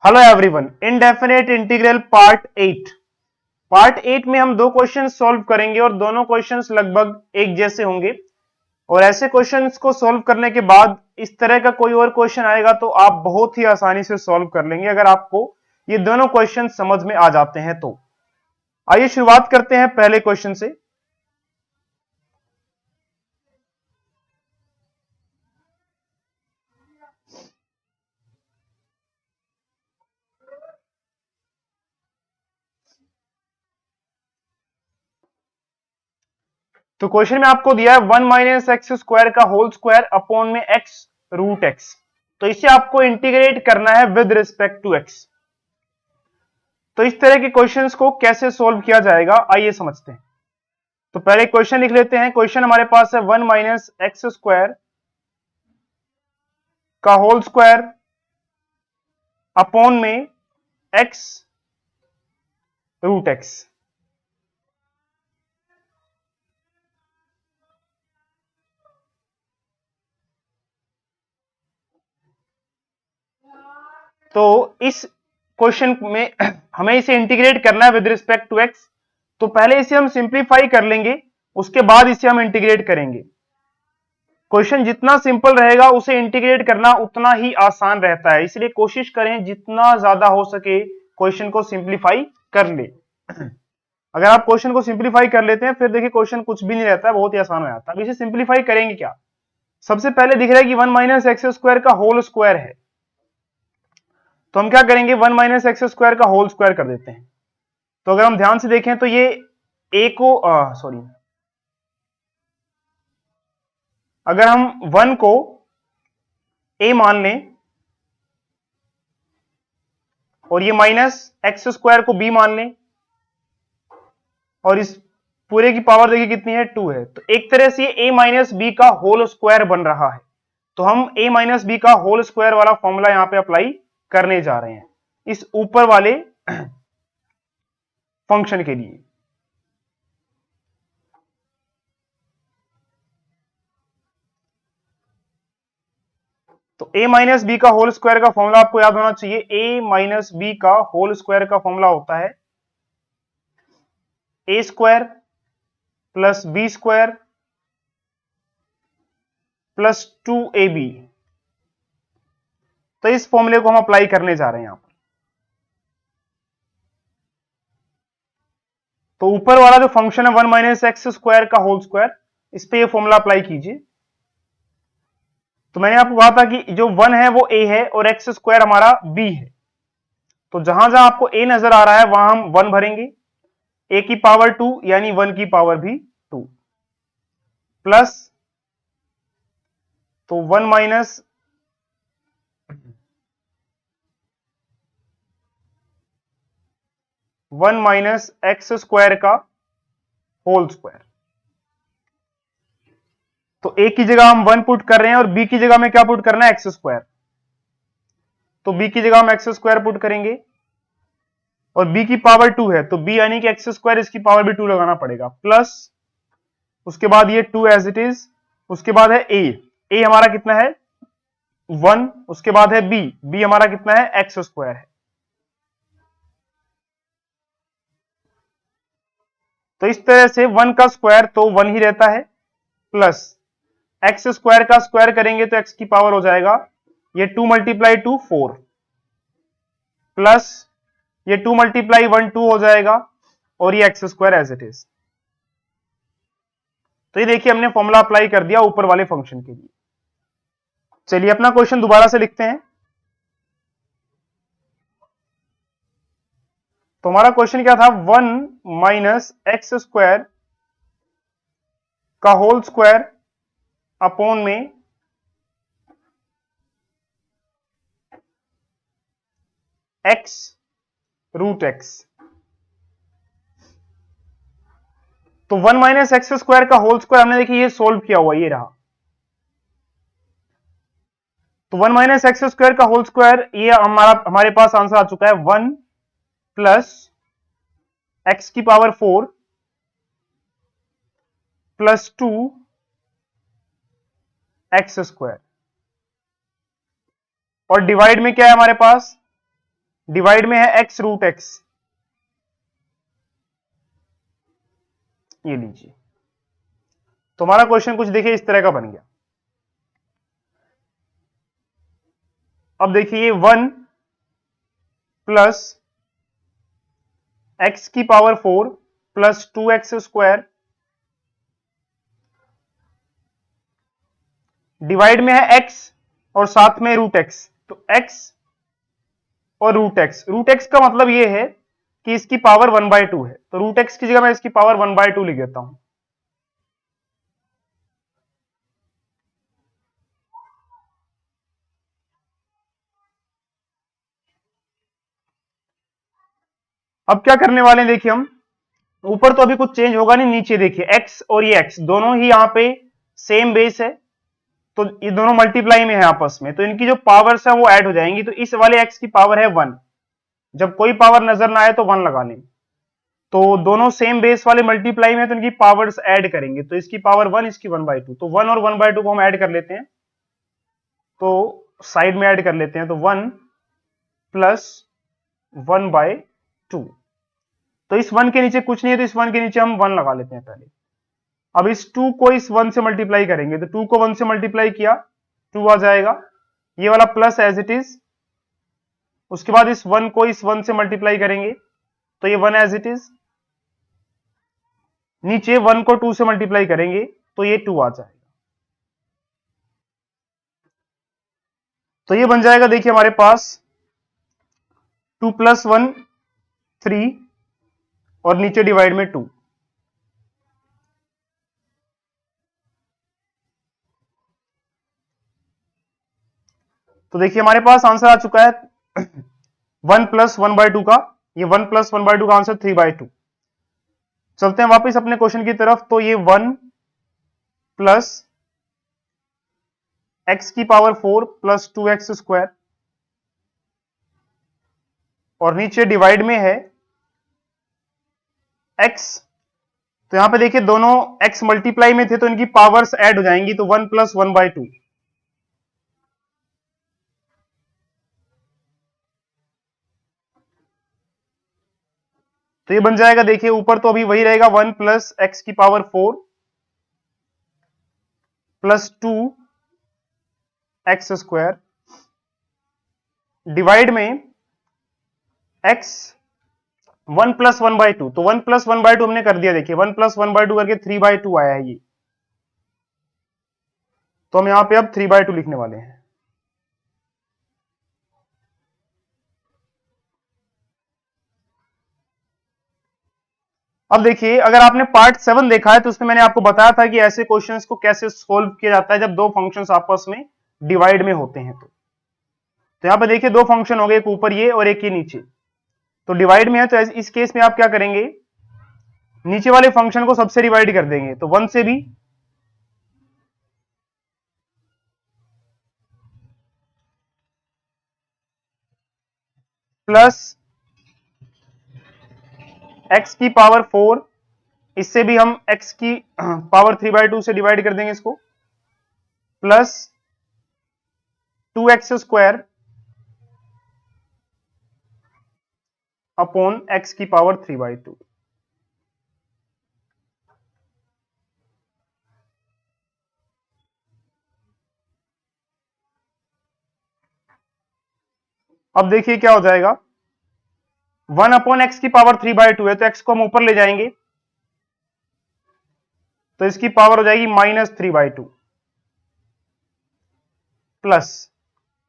Hello everyone, indefinite integral part 8 में हम दो क्वेश्चन सॉल्व करेंगे और दोनों क्वेश्चंस लगभग एक जैसे होंगे। और ऐसे क्वेश्चंस को सॉल्व करने के बाद इस तरह का कोई और क्वेश्चन आएगा तो आप बहुत ही आसानी से सॉल्व कर लेंगे अगर आपको ये दोनों क्वेश्चन समझ में आ जाते हैं तो। आइए शुरुआत करते हैं पहले क्वेश्चन से। तो क्वेश्चन में आपको दिया है 1 माइनस एक्स स्क्वायर का होल स्क्वायर अपॉन में एक्स रूट एक्स। तो इसे आपको इंटीग्रेट करना है विद रिस्पेक्ट टू एक्स। तो इस तरह के क्वेश्चंस को कैसे सॉल्व किया जाएगा आइए समझते हैं। तो पहले क्वेश्चन लिख लेते हैं। क्वेश्चन हमारे पास है 1 माइनस एक्स स्क्वायर का होल स्क्वायर अपॉन में एक्स रूट एक्स। तो इस क्वेश्चन में हमें इसे इंटीग्रेट करना है विद रिस्पेक्ट टू एक्स। तो पहले इसे हम सिंप्लीफाई कर लेंगे, उसके बाद इसे हम इंटीग्रेट करेंगे। क्वेश्चन जितना सिंपल रहेगा उसे इंटीग्रेट करना उतना ही आसान रहता है, इसलिए कोशिश करें जितना ज्यादा हो सके क्वेश्चन को सिंप्लीफाई कर ले। अगर आप क्वेश्चन को सिंप्लीफाई कर लेते हैं फिर देखिए क्वेश्चन कुछ भी नहीं रहता है, बहुत ही आसान हो जाता है। अब इसे सिंप्लीफाई करेंगे क्या? सबसे पहले दिख रहा है कि 1 माइनस एक्स स्क्वायर का होल स्क्वायर है, तो हम क्या करेंगे 1 माइनस एक्स स्क्वायर का होल स्क्वायर कर देते हैं। तो अगर हम ध्यान से देखें तो ये ए को सॉरी अगर हम 1 को ए मान लें और ये माइनस एक्स स्क्वायर को बी मान लें और इस पूरे की पावर देखिए कितनी है 2 है, तो एक तरह से ए माइनस बी का होल स्क्वायर बन रहा है। तो हम ए माइनस बी का होल स्क्वायर वाला फॉर्मूला यहां पे अप्लाई करने जा रहे हैं इस ऊपर वाले फंक्शन के लिए। तो a माइनस बी का होल स्क्वायर का फॉर्मूला आपको याद होना चाहिए। a माइनस बी का होल स्क्वायर का फॉर्मूला होता है a square plus B square plus 2ab। तो इस फॉर्मूले को हम अप्लाई करने जा रहे हैं यहां पर। तो ऊपर वाला जो फंक्शन है 1 माइनस एक्स स्क्वायर का होल स्क्वायर, इस पे ये फॉर्मूला अप्लाई कीजिए। तो मैंने आपको कहा था कि जो 1 है वो a है और एक्स स्क्वायर हमारा b है। तो जहां जहां आपको a नजर आ रहा है वहां हम 1 भरेंगे, a की पावर 2 यानी 1 की पावर भी 2 प्लस, तो 1 माइनस एक्स स्क्वायर का होल स्क्वायर। तो a की जगह हम 1 पुट कर रहे हैं और b की जगह में क्या पुट करना है एक्स स्क्वायर। तो b की जगह हम एक्स स्क्वायर पुट करेंगे और b की पावर 2 है तो b यानी कि एक्स स्क्वायर, इसकी पावर भी 2 लगाना पड़ेगा, प्लस उसके बाद ये 2 एज इट इज। उसके बाद है a हमारा कितना है 1, उसके बाद है b हमारा कितना है एक्स स्क्वायर है। तो इस तरह से 1 का स्क्वायर तो 1 ही रहता है, प्लस एक्स स्क्वायर का स्क्वायर करेंगे तो एक्स की पावर हो जाएगा ये 2 मल्टीप्लाई 2 4, प्लस ये 2 मल्टीप्लाई 1 2 हो जाएगा और ये X square as it is. तो ये देखिए हमने फॉर्मूला अप्लाई कर दिया ऊपर वाले फंक्शन के लिए। चलिए अपना क्वेश्चन दोबारा से लिखते हैं। तो हमारा क्वेश्चन क्या था 1 माइनस एक्स स्क्वायर का होल स्क्वायर अपॉन में एक्स रूट एक्स। तो 1 माइनस एक्स स्क्वायर का होल स्क्वायर हमने देखिए ये सोल्व किया हुआ, ये रहा। तो 1 माइनस एक्स स्क्वायर का होल स्क्वायर ये हमारे पास आंसर आ चुका है 1 प्लस एक्स की पावर 4 प्लस 2 एक्स स्क्वायर, और डिवाइड में क्या है हमारे पास डिवाइड में है x रूट x, ये लीजिए। तो हमारा क्वेश्चन कुछ देखिए इस तरह का बन गया। अब देखिए 1 प्लस x की power 4 plus 2x square divide में है x और साथ में रूट x, तो x और रूट एक्स का मतलब ये है कि इसकी पावर 1/2 है, तो रूट एक्स की जगह मैं इसकी पावर 1/2 लिख देता हूं। अब क्या करने वाले हैं देखिए, हम ऊपर तो अभी कुछ चेंज होगा नहीं, नीचे देखिए x और ये x दोनों ही यहां पे सेम बेस है, तो ये दोनों मल्टीप्लाई में है आपस में, तो इनकी जो पावर्स है वो ऐड हो जाएंगी, तो इस वाले x की पावर है 1, जब कोई पावर नजर ना आए तो 1 लगा लें। तो दोनों सेम बेस वाले मल्टीप्लाई में, तो इनकी पावर्स ऐड करेंगे, तो इसकी पावर 1, इसकी 1/2, तो 1 और 1/2 को हम ऐड कर लेते हैं, तो साइड में ऐड कर लेते हैं, तो 1 प्लस 1/2, तो इस 1 के नीचे कुछ नहीं है, तो इस 1 के नीचे हम 1 लगा लेते हैं पहले। अब इस 2 को इस 1 से मल्टीप्लाई करेंगे, तो 2 को 1 से मल्टीप्लाई किया 2 आ जाएगा, ये वाला प्लस एज इट इज। उसके बाद इस 1 को इस 1 से मल्टीप्लाई करेंगे, तो ये 1 एज इट इज। नीचे 1 को 2 से मल्टीप्लाई करेंगे, तो ये 2 आ जाएगा। तो ये बन जाएगा देखिए हमारे पास 2 + 1 3 और नीचे डिवाइड में 2, तो देखिए हमारे पास आंसर आ चुका है 1 + 1/2 का, ये 1 + 1/2 का आंसर 3/2। चलते हैं वापस अपने क्वेश्चन की तरफ, तो ये 1 प्लस x की पावर 4 प्लस 2x स्क्वायर और नीचे डिवाइड में है x, तो यहां पे देखिए दोनों x मल्टीप्लाई में थे, तो इनकी पावर्स ऐड हो जाएंगी, तो 1 + 1/2, तो ये बन जाएगा देखिए, ऊपर तो अभी वही रहेगा 1 प्लस x की power 4 plus 2x square divide में x 1 + 1/2, तो 1 + 1/2 हमने कर दिया, देखिए 1 + 1/2 करके 3/2 आया है ये, तो हम यहां पे अब 3/2 लिखने वाले हैं। अब देखिए अगर आपने पार्ट 7 देखा है, तो उसमें मैंने आपको बताया था कि ऐसे क्वेश्चंस को कैसे सोल्व किया जाता है जब दो फंक्शंस आपस में डिवाइड में होते हैं। तो यहां पे देखिए दो फंक्शन हो गए, एक ऊपर ये और एक ये नीचे, तो डिवाइड में है, तो इस केस में आप क्या करेंगे, नीचे वाले फंक्शन को सबसे डिवाइड कर देंगे, तो 1 से भी, प्लस x की पावर 4, इससे भी हम x की पावर 3/2 से डिवाइड कर देंगे इसको, plus 2x square upon x की पावर 3/2। अब देखिए क्या हो जाएगा, 1 अपॉन एक्स की पावर 3/2 है, तो x को हम ऊपर ले जाएंगे, तो इसकी पावर हो जाएगी -3/2 प्लस,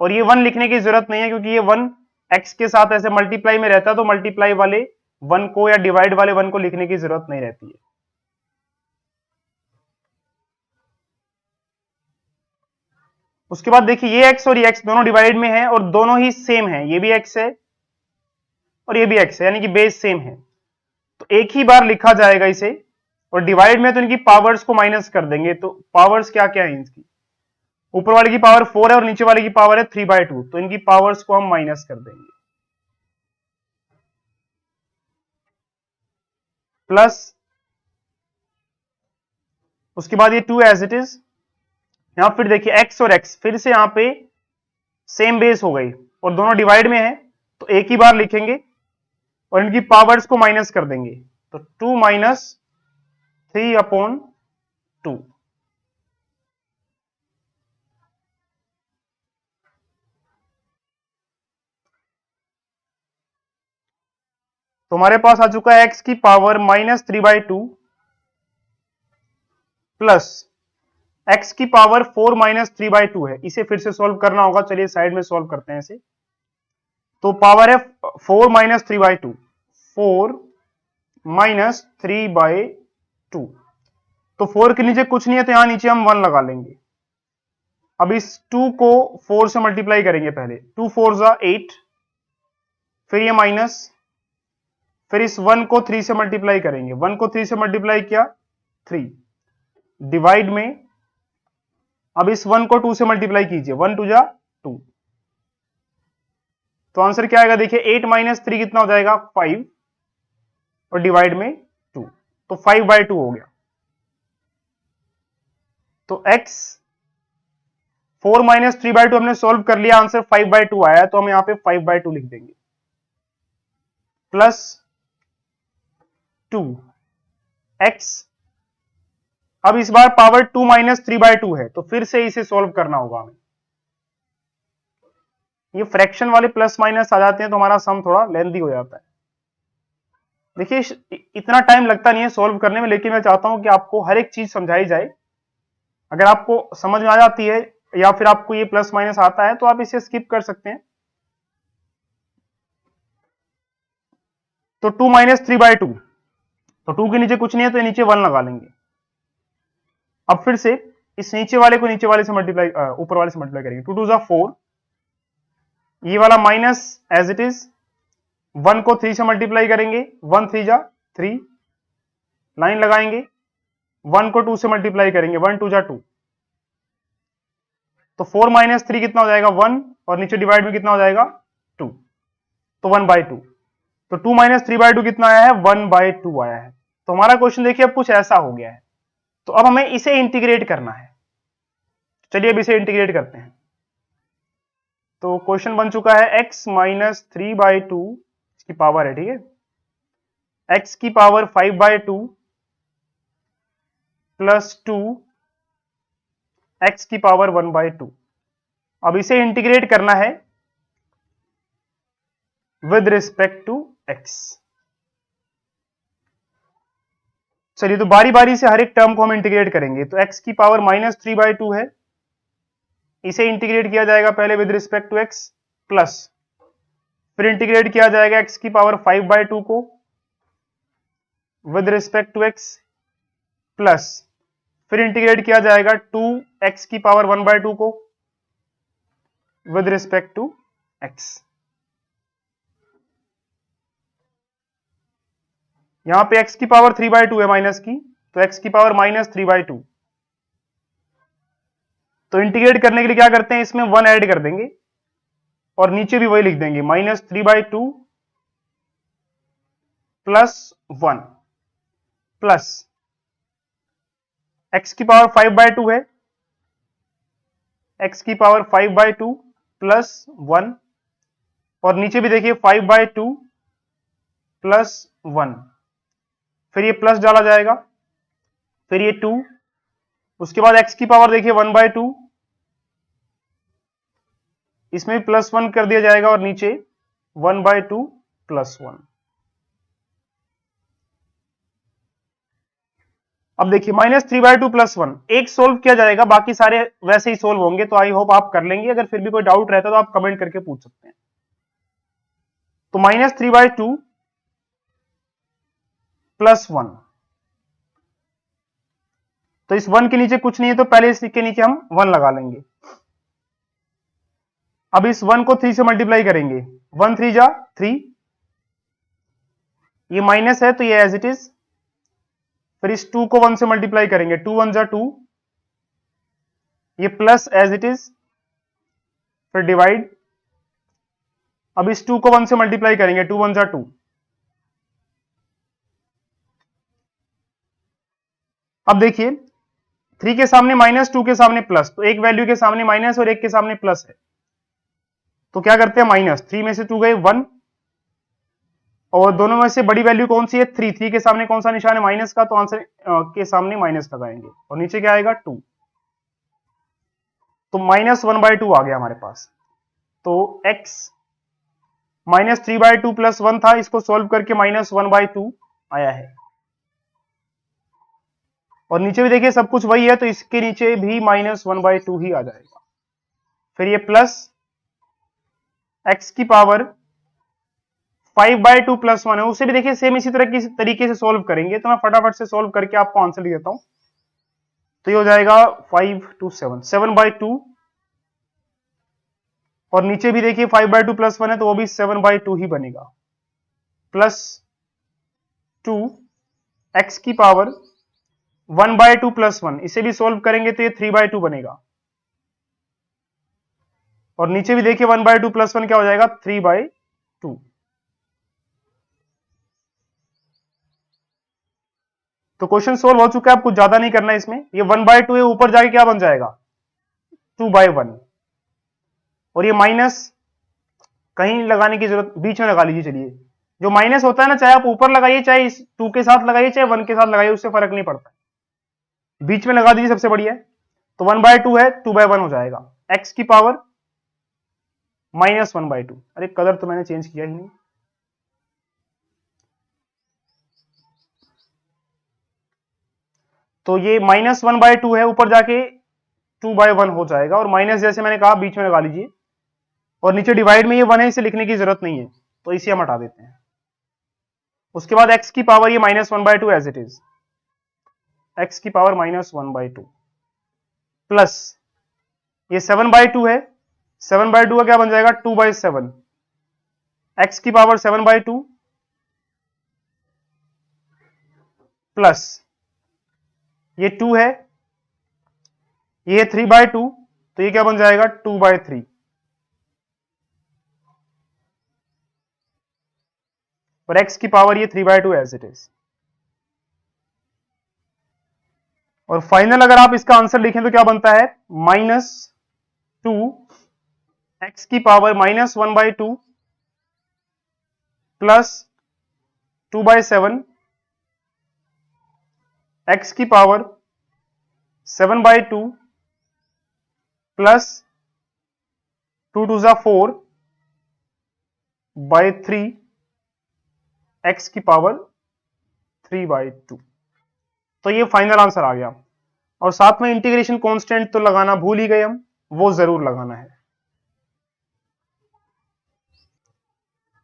और ये 1 लिखने की जरूरत नहीं है, क्योंकि ये 1 x के साथ ऐसे मल्टीप्लाई में रहता है, तो मल्टीप्लाई वाले 1 को या डिवाइड वाले 1 को लिखने की जरूरत नहीं रहती है। उसके बाद देखिए ये x और ये x दोनों डिवाइड में है और दोनों ही सेम है, ये भी x है और ये भी x है, यानी कि बेस सेम है, तो एक ही बार लिखा जाएगा इसे, और डिवाइड में तो इनकी पावर्स को माइनस कर देंगे, तो पावर्स क्या क्या है इनकी, ऊपर वाले की पावर 4 है और नीचे वाले की पावर है 3/2, तो इनकी पावर्स को हम माइनस कर देंगे, प्लस उसके बाद ये 2 एज इट इज, यहां फिर देखिए x और x फिर से यहां पे सेम बेस हो गई और दोनों डिवाइड में है, तो एक ही बार लिखेंगे और इनकी पावर्स को माइनस कर देंगे, तो 2 माइनस 3/2। तो हमारे पास आ चुका है x की पावर -3/2 प्लस x की पावर 4 -3/2 है। इसे फिर से सॉल्व करना होगा, चलिए साइड में सॉल्व करते हैं इसे। तो पावर है 4 -3/2, 4 -3/2। तो 4 के नीचे कुछ नहीं है, तो यहां नीचे हम 1 लगा लेंगे। अब इस 2 को 4 से मल्टीप्लाई करेंगे, पहले 2 4 जा 8, फिर ये माइनस, फिर इस 1 को 3 से मल्टीप्लाई करेंगे, 1 को 3 से मल्टीप्लाई किया 3, डिवाइड में, अब इस 1 को 2 से मल्टीप्लाई कीजिए, 1 2 जा 2, तो आंसर क्या आएगा देखिए, 8 माइनस 3 कितना हो जाएगा 5, और डिवाइड में 2, तो 5/2 हो गया। तो x 4 -3/2 हमने सॉल्व कर लिया, आंसर 5/2 आया है, तो हम यहां पे 5/2 लिख देंगे, प्लस 2x, अब इस बार पावर 2 -3/2 है, तो फिर से इसे सॉल्व करना होगा हमें। ये फ्रैक्शन वाले प्लस माइनस आ जाते हैं तो हमारा सम थोड़ा लेंथी हो जाता है। देखिए इतना टाइम लगता नहीं है सॉल्व करने में, लेकिन मैं चाहता हूं कि आपको हर एक चीज समझाई जाए। अगर आपको समझ में आ जाती है या फिर आपको ये प्लस माइनस आता है तो आप इसे स्किप कर सकते हैं। तो 2 -3/2, तो 2 के नीचे कुछ नहीं है, तो नीचे 1 लगा लेंगे। अब फिर से इस नीचे वाले को नीचे वाले से मल्टीप्लाई, ऊपर वाले से मल्टीप्लाई करेंगे, 2 2 जा 4, ये वाला माइनस एज इट इज, 1 को 3 से मल्टीप्लाई करेंगे, 1 3 जा 3, लाइन लगाएंगे, 1 को 2 से मल्टीप्लाई करेंगे, 1 2 जा 2, तो 4 -3 कितना हो जाएगा 1, और नीचे डिवाइड में कितना हो जाएगा 2, तो 1/2। तो 2 -3/2 कितना आया है 1/2 आया है। तो हमारा क्वेश्चन देखिए अब कुछ ऐसा हो गया है। तो अब हमें इसे इंटीग्रेट करना है, चलिए अब इसे इंटीग्रेट करते हैं। तो क्वेश्चन बन चुका है x -3/2, इसकी पावर है, ठीक है, x की पावर 5/2 प्लस 2 x की पावर 1/2। अब इसे इंटीग्रेट करना है विद रिस्पेक्ट टू x। चलिए तो बारी बारी से हर एक टर्म को हम इंटीग्रेट करेंगे। तो x की पावर -3/2 है, इसे इंटीग्रेट किया जाएगा पहले with respect to x, plus फिर इंटीग्रेट किया जाएगा x की पावर 5/2 को with respect to x, plus फिर इंटीग्रेट किया जाएगा 2x की पावर 1/2 को विद रिस्पेक्ट टू x। यहां पे x की पावर 3/2 है माइनस की, तो x की पावर -3/2। तो इंटीग्रेट करने के लिए क्या करते हैं, इसमें 1 ऐड कर देंगे और नीचे भी वही लिख देंगे, -3/2 प्लस 1 प्लस x की पावर 5/2 है, x की पावर 5/2 प्लस 1, और नीचे भी देखिए 5/2 प्लस 1, फिर ये प्लस डाला जाएगा, फिर ये 2, उसके बाद x की पावर देखिए 1/2, इसमें भी प्लस 1 कर दिया जाएगा और नीचे 1/2 प्लस 1। अब देखिए -3/2 प्लस 1 एक सोल्व किया जाएगा, बाकी सारे वैसे ही सोल्व होंगे। तो आई होप आप कर लेंगे, अगर फिर भी कोई डाउट रहता है तो आप कमेंट करके पूछ सकते हैं। तो -3/2 प्लस 1, तो इस 1 के नीचे कुछ नहीं है, तो पहले इसके नीचे हम 1 लगा लेंगे। अब इस 1 को 3 से मल्टीप्लाई करेंगे, 1 3 जा 3, ये माइनस है तो ये एज इट इज, फिर इस 2 को 1 से मल्टीप्लाई करेंगे, 2 1 जा 2, ये प्लस एज इट इज, फिर डिवाइड, अब इस 2 को 1 से मल्टीप्लाई करेंगे, 2 1 जा 2, अब देखिए 3 के सामने माइनस, 2 के सामने प्लस, तो एक वैल्यू के सामने माइनस और एक के सामने प्लस है, तो क्या करते हैं, माइनस 3 में से 2 गए 1, और दोनों में से बड़ी वैल्यू कौन सी है, 3, 3 के सामने कौन सा निशान है, माइनस का, तो आंसर के सामने माइनस लगाएंगे और नीचे क्या आएगा 2, तो -1/2 आ गया हमारे पास। तो x -3/2 + 1 था, इसको सॉल्व करके -1/2 आया है। और नीचे भी देखिए सब कुछ वही है, तो इसके नीचे भी -1/2 ही आ जाएगा। फिर ये प्लस x की पावर 5/2 + 1 है, उसे भी देखिए सेम इसी तरह की तरीके से सॉल्व करेंगे, तो मैं फटाफट से सॉल्व करके आपको आंसर लिख देता हूं। तो ये हो जाएगा 5 to 7, 7/2, और नीचे भी देखिए 5/2 + 1 है, तो वो भी 7/2 ही बनेगा, प्लस 2 x की पावर 1/2 + 1, इसे भी सॉल्व करेंगे तो ये 3/2 बनेगा, और नीचे भी देखिए 1/2 + 1 क्या हो जाएगा, 3/2। तो क्वेश्चन सोल्व हो चुका है, आप कुछ ज्यादा नहीं करना है इसमें। ये 1/2 है, ऊपर जाके क्या बन जाएगा, 2/1, और ये माइनस कहीं लगाने की जरूरत, बीच में लगा लीजिए। चलिए, जो माइनस होता है ना, चाहे आप ऊपर लगाइए, चाहे इस 2 के साथ लगाइए, चाहे 1 के साथ लगाइए, उससे फर्क नहीं पड़ता, बीच में लगा दीजिए, सबसे बढ़िया है। तो 1/2 है, 2/1 हो जाएगा, x की पावर -1/2। अरे कलर तो मैंने चेंज किया ही नहीं। तो ये -1/2 है, ऊपर जाके 2/1 हो जाएगा, और माइनस जैसे मैंने कहा बीच में लगा लीजिए, और नीचे डिवाइड में ये 1 है, इसे लिखने की जरूरत नहीं है, तो इसे हम हटा देते हैं। उसके बाद x की पावर ये -1/2 एज इट इज, x की पावर -1/2 प्लस ये 7/2 है, 7/2 का क्या बन जाएगा, 2/7, x की पावर 7/2 प्लस ये 2 है, ये 3/2, तो ये क्या बन जाएगा, 2/3, और x की पावर ये 3/2 एज इट इज। और फाइनल अगर आप इसका आंसर लिखें तो क्या बनता है, -2 x की पावर -1/2 प्लस 2/7 x की पावर 7/2 प्लस 2 2 जा 4/3 x की पावर 3/2। तो ये फाइनल आंसर आ गया। और साथ में इंटीग्रेशन कांस्टेंट तो लगाना भूल ही गए हम, वो जरूर लगाना है।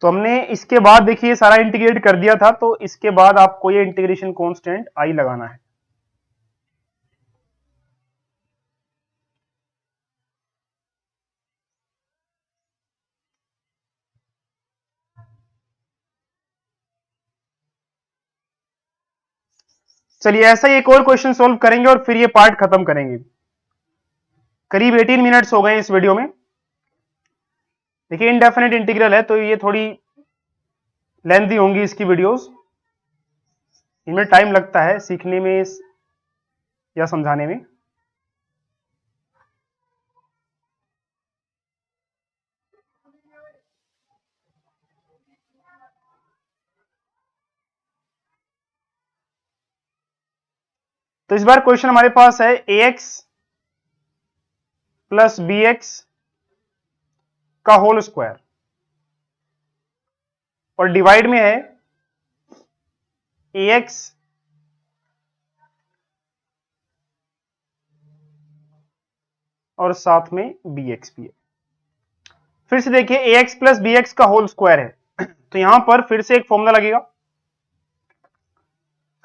तो हमने इसके बाद देखिए सारा इंटीग्रेट कर दिया था, तो इसके बाद आपको ये इंटीग्रेशन कांस्टेंट आई लगाना है। चलिए ऐसा ही एक और क्वेश्चन सोल्व करेंगे और फिर ये पार्ट खत्म करेंगे। करीब 18 मिनट्स हो गए इस वीडियो में। देखिए इनडेफिनेट इंटीग्रल है, तो ये थोड़ी लेंथी होंगी इसकी वीडियोस, इनमें टाइम लगता है सीखने में या समझाने में। तो इस बार क्वेश्चन हमारे पास है ax प्लस bx का होल स्क्वायर, और डिवाइड में है ax और साथ में bx भी है। फिर से देखिए ax प्लस bx का होल स्क्वायर है, तो यहां पर फिर से एक फॉर्मूला लगेगा।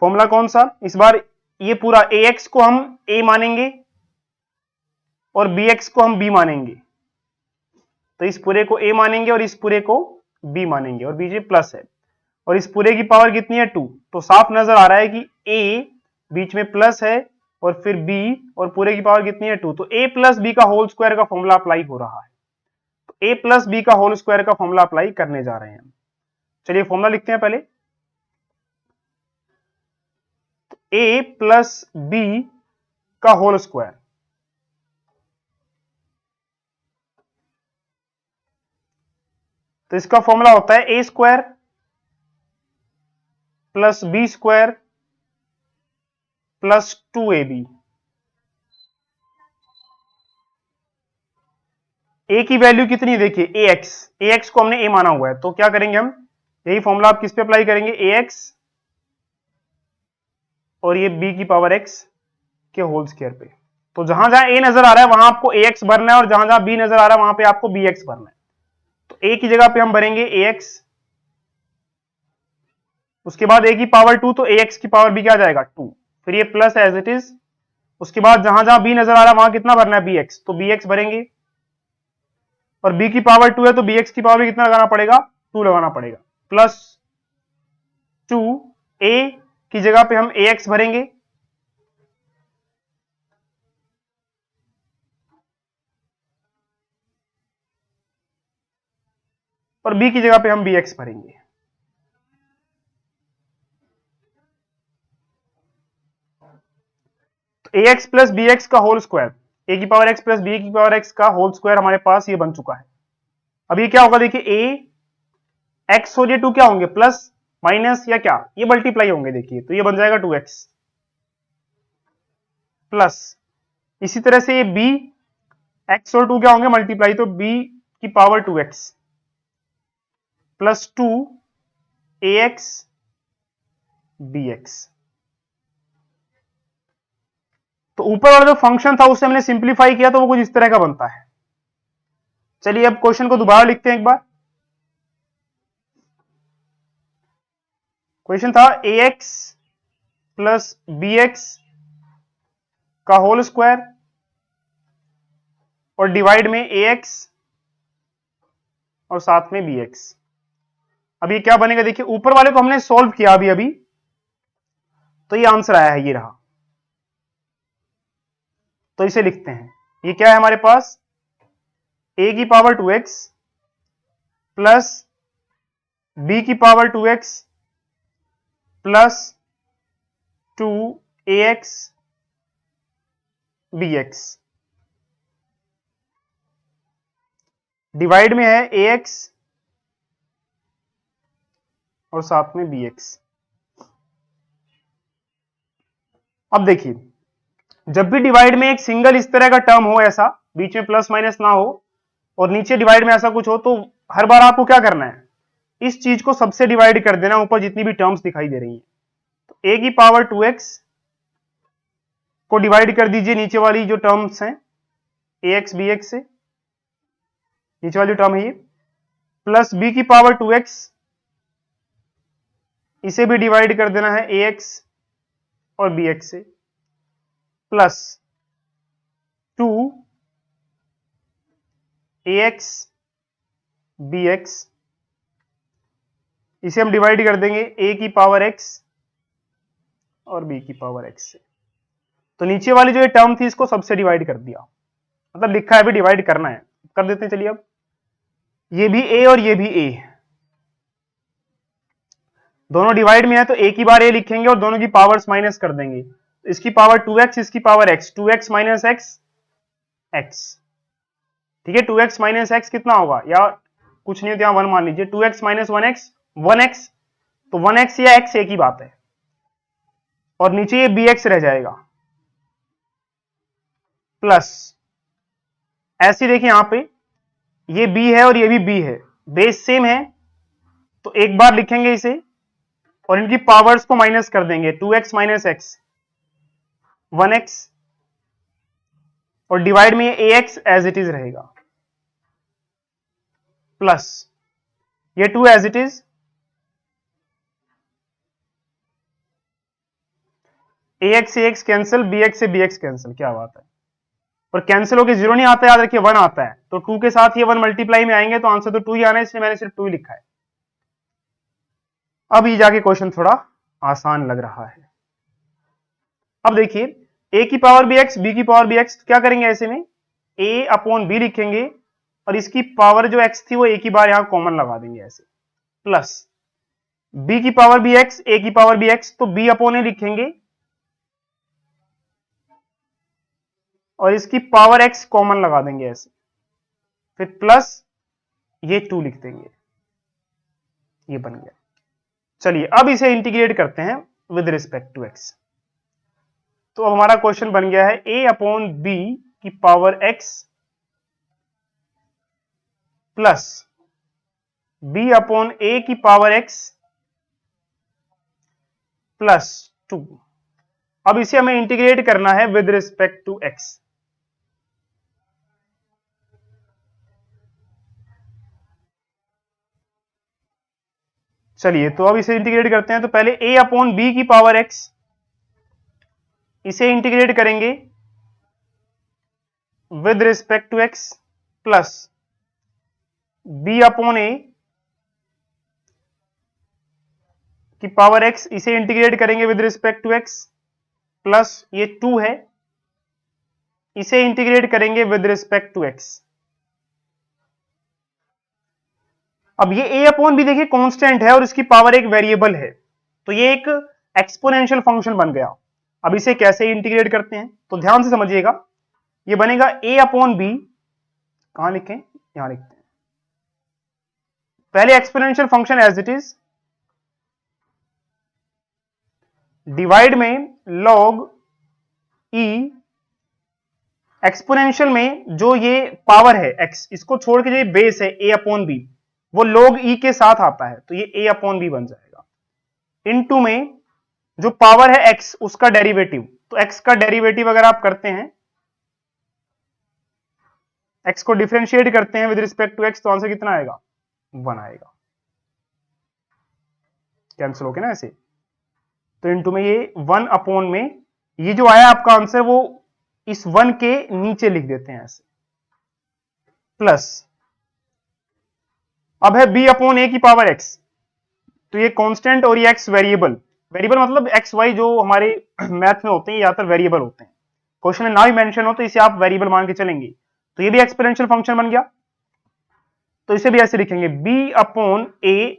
फॉर्मूला कौन सा, इस बार ये पूरा ax को हम a मानेंगे और bx को हम b मानेंगे, तो इस पूरे को a मानेंगे और इस पूरे को b मानेंगे, और बीच में प्लस है, और इस पूरे की पावर कितनी है 2, तो साफ नजर आ रहा है कि a बीच में प्लस है और फिर b, और पूरे की पावर कितनी है 2, तो a प्लस b का होल स्क्वायर का फॉर्मूला अप्लाई हो रहा है। तो a प्लस b का होल स्क्वायर का फॉर्मूला अप्लाई करने जा रहे हैं। चलिए फॉर्मूला लिखते हैं पहले, a प्लस b का होल स्क्वायर तो इसका फॉर्मूला होता है A square plus B square plus 2ab। A की वैल्यू कितनी है देखिए, ए एक्स को हमने ए माना हुआ है, तो क्या करेंगे हम, यही फॉर्मूला आप किस पे अप्लाई करेंगे, ए एक्स और ये बी की पावर एक्स के होल स्क्वायर पे। तो जहां जहां ए नजर आ रहा है वहां आपको ए एक्स भरना है और जहां जहां बी नजर आ रहा है वहां पे आपको बी एक्स भरना है। तो ए की जगह पे हम भरेंगे ए एक्स, उसके बाद ए की पावर 2, तो ए एक्स की पावर बी क्या आ जाएगा 2, फिर ये प्लस एज इट इज। उसके बाद जहां जहां बी नजर आ रहा है वहां कितना भरना है बी एक्स, तो बी एक्स भरेंगे, और बी की पावर 2 है तो बी एक्स की पावर भी कितना लगाना पड़ेगा, 2 लगाना पड़ेगा, प्लस 2। ए की जगह पे हम ए एक्स भरेंगे, और बी की जगह पे हम बी एक्स भरेंगे। तो ए एक्स प्लस बी एक्स का होल स्क्वायर, ए की पावर एक्स प्लस बी की पावर एक्स का होल स्क्वायर हमारे पास ये बन चुका है। अब ये क्या होगा देखिए, ए एक्स और ये 2 क्या होंगे, प्लस माइनस या क्या, ये मल्टीप्लाई होंगे देखिए, तो ये बन जाएगा 2x प्लस, इसी तरह से ये b x और 2 क्या होंगे मल्टीप्लाई, तो b की power 2x plus 2 ax bx। तो ऊपर वाला जो फंक्शन था उससे हमने सिंप्लीफाई किया तो वो कुछ इस तरह का बनता है। चलिए अब क्वेश्चन को दोबारा लिखते हैं एक बार। क्वेश्चन था ax प्लस bx का होल स्क्वायर और डिवाइड में ax और साथ में bx। अब ये क्या बनेगा देखिए, ऊपर वाले को हमने सॉल्व किया अभी अभी, तो ये आंसर आया है, ये रहा। तो इसे लिखते हैं, ये क्या है हमारे पास, a की पावर 2x प्लस b की power 2x plus 2ax bx divide में है ax और साथ में bx। अब देखिए, जब भी डिवाइड में एक सिंगल इस तरह का टर्म हो, ऐसा बीच में प्लस माइनस ना हो और नीचे डिवाइड में ऐसा कुछ हो, तो हर बार आपको क्या करना है, इस चीज को सबसे डिवाइड कर देना, ऊपर जितनी भी टर्म्स दिखाई दे रही हैं। तो a की पावर 2x को डिवाइड कर दीजिए नीचे वाली जो टर्म्स हैं ax bx से, नीचे वाली टर्म है ये, प्लस b की पावर 2x, इसे भी डिवाइड कर देना है ax और bx से, प्लस 2 ax bx, इसे हम डिवाइड कर देंगे a की पावर x और b की पावर x से। तो नीचे वाली जो ये टर्म थी इसको सबसे डिवाइड कर दिया, मतलब लिखा है अभी डिवाइड करना है, कर देते हैं। चलिए अब ये भी a और ये भी a, दोनों डिवाइड में है तो a की बार a लिखेंगे और दोनों की पावर्स माइनस कर देंगे। इसकी पावर 2x, इसकी power x, 2x minus x x, ठीक है। 2x माइनस x कितना होगा, या कुछ नहीं हो तो यहां 1 मान लीजिए, 2x माइनस 1x 1x, तो 1x या x एक ही बात है, और नीचे ये bx रह जाएगा, प्लस ऐसे देखिए यहां पे ये b है और ये भी b है, बेस सेम है, तो एक बार लिखेंगे इसे और इनकी पावर्स को माइनस कर देंगे, 2x माइनस x 1x, और डिवाइड में ये ax एज इट इज रहेगा, प्लस ये 2 एज इट इज, ax से x कैंसिल, bx से bx कैंसिल, क्या बात है, और कैंसिल होकर 0 नहीं आता है, याद रखिए 1 आता है, तो 2 के साथ ये 1 मल्टीप्लाई में आएंगे तो आंसर तो 2 ही आना है, इसलिए मैंने सिर्फ 2 ही लिखा है। अब ये जाके क्वेश्चन थोड़ा आसान लग रहा है। अब देखिए, a की पावर bx, b की पावर bx, तो क्या करेंगे ऐसे में, a अपॉन b लिखेंगे और इसकी पावर जो x थी वो a की बार यहां कॉमन लगा देंगे ऐसे, प्लस b की पावर bx, a की पावर bx, तो b अपॉन a लिखेंगे और इसकी पावर x कॉमन लगा देंगे ऐसे, फिर प्लस ये 2 लिख देंगे, ये बन गया। चलिए अब इसे इंटीग्रेट करते हैं विद रिस्पेक्ट टू x। तो अब हमारा क्वेश्चन बन गया है a/b की पावर x प्लस b/a की पावर x प्लस 2। अब इसे हमें इंटीग्रेट करना है विद रिस्पेक्ट टू x। चलिए तो अब इसे इंटीग्रेट करते हैं। तो पहले a/b की पावर x, इसे इंटीग्रेट करेंगे with respect to x plus b/a की पावर x, इसे इंटीग्रेट करेंगे with respect to x plus ये 2 है, इसे इंटीग्रेट करेंगे विद रिस्पेक्ट टू x। अब ये a/b देखिए कांस्टेंट है और इसकी पावर एक वेरिएबल है, तो ये एक एक्सपोनेंशियल फंक्शन बन गया। अब इसे कैसे इंटीग्रेट करते हैं तो ध्यान से समझिएगा। ये बनेगा a/b, कहां लिखें, यहां लिखते हैं। पहले exponential function as it is, divide में log e, एक्सपोनेंशियल में जो ये पावर है x, इसको छोड़ के जो ये बेस है a/b, वो log e के साथ आता है, तो ये a/b बन जाएगा। इनटू में जो पावर है x, उसका डेरिवेटिव, तो x का डेरिवेटिव अगर आप करते हैं, x को डिफरेंशिएट करते हैं विद रिस्पेक्ट टू x, तो आंसर कितना आएगा, 1 आएगा। कैंसिल हो गया ना ऐसे, तो इनटू में ये 1 में ये जो आया आपका आंसर, वो इस 1 के नीचे लिख देते हैं ऐसे, प्लस अब है b/a की पावर x, तो ये कांस्टेंट और ये x वेरिएबल, वेरिएबल मतलब एक्स वाई जो हमारे मैथ में होते हैं ज्यादातर वेरिएबल होते हैं, क्वेश्चन में ना भी मेंशन हो तो इसे आप वेरिएबल मान के चलेंगे। तो ये भी एक्सपोनेंशियल फंक्शन बन गया, तो इसे भी ऐसे लिखेंगे b/a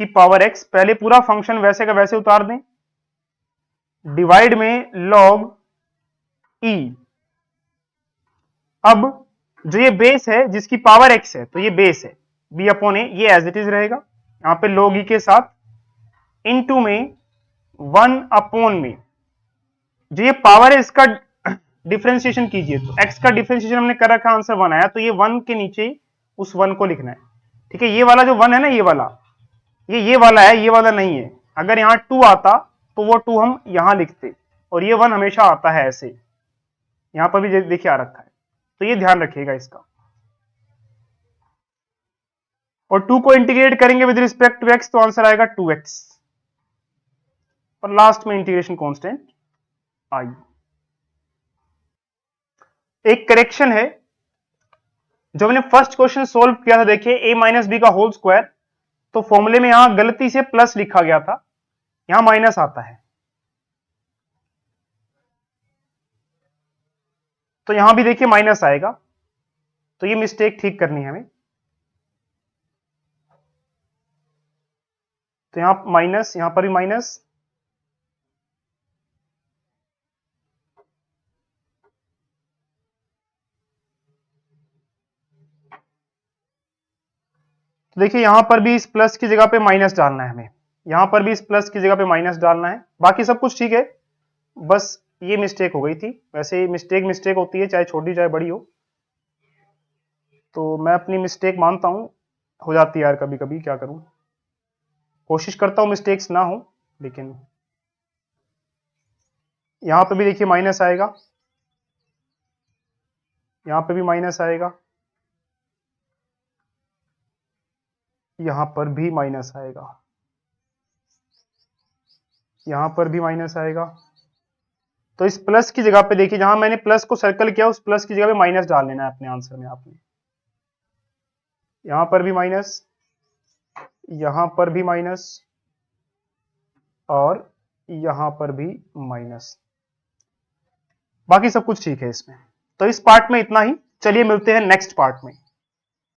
की पावर x, पहले पूरा फंक्शन वैसे का वैसे उतार दें, डिवाइड में log e। अब जो ये बेस है जिसकी पावर x है, तो ये बेस है b/a, ये एज इट इज रहेगा यहां पे log e के साथ, इनटू में 1 में जो ये पावर है इसका डिफरेंशिएशन कीजिए, तो x का डिफरेंशिएशन हमने कर रखा, आंसर 1 आया, तो ये 1 के नीचे उस 1 को लिखना है। ठीक है, ये वाला जो 1 है ना, ये वाला, ये वाला है, ये वाला नहीं है। अगर यहां 2 आता तो वो 2 हम यहां लिखते, और ये 1 हमेशा आता है ऐसे, यहां पर भी देखिए आ रखा है, तो ये ध्यान रखिएगा इसका। और 2 को इंटीग्रेट करेंगे विद रिस्पेक्ट टू x, तो आंसर आएगा 2x, और लास्ट में इंटीग्रेशन कांस्टेंट आई। एक करेक्शन है, जो हमने फर्स्ट क्वेश्चन सोल्व किया था, देखिए a-b का होल स्क्वायर, तो फॉर्मूले में यहां गलती से प्लस लिखा गया था, यहां माइनस आता है, तो यहां भी देखिए माइनस आएगा, तो ये मिस्टेक ठीक करनी है हमें। तो यहां माइनस, यहां पर भी माइनस, तो देखिए यहां पर भी इस प्लस की जगह पे माइनस डालना है हमें, यहां पर भी इस प्लस की जगह पे माइनस डालना है, बाकी सब कुछ ठीक है, बस ये मिस्टेक हो गई थी। वैसे मिस्टेक होती है, चाहे छोटी चाहे बड़ी हो, तो मैं अपनी मिस्टेक मानता हूं, हो जाती है यार कभी कभी, क्या करूं, कोशिश करता हूं मिस्टेक्स ना हो, लेकिन यहां पे भी देखिए माइनस आएगा, यहां पे भी माइनस आएगा, यहां पर भी माइनस आएगा, यहां पर भी माइनस आएगा। तो इस प्लस की जगह पे देखिए, जहां मैंने प्लस को सर्कल किया, उस प्लस की जगह पे माइनस डाल लेना है अपने आंसर में आपने। यहां पर भी माइनस, यहां पर भी माइनस, और यहां पर भी माइनस, बाकी सब कुछ ठीक है इसमें। तो इस पार्ट में इतना ही, चलिए मिलते हैं नेक्स्ट पार्ट में।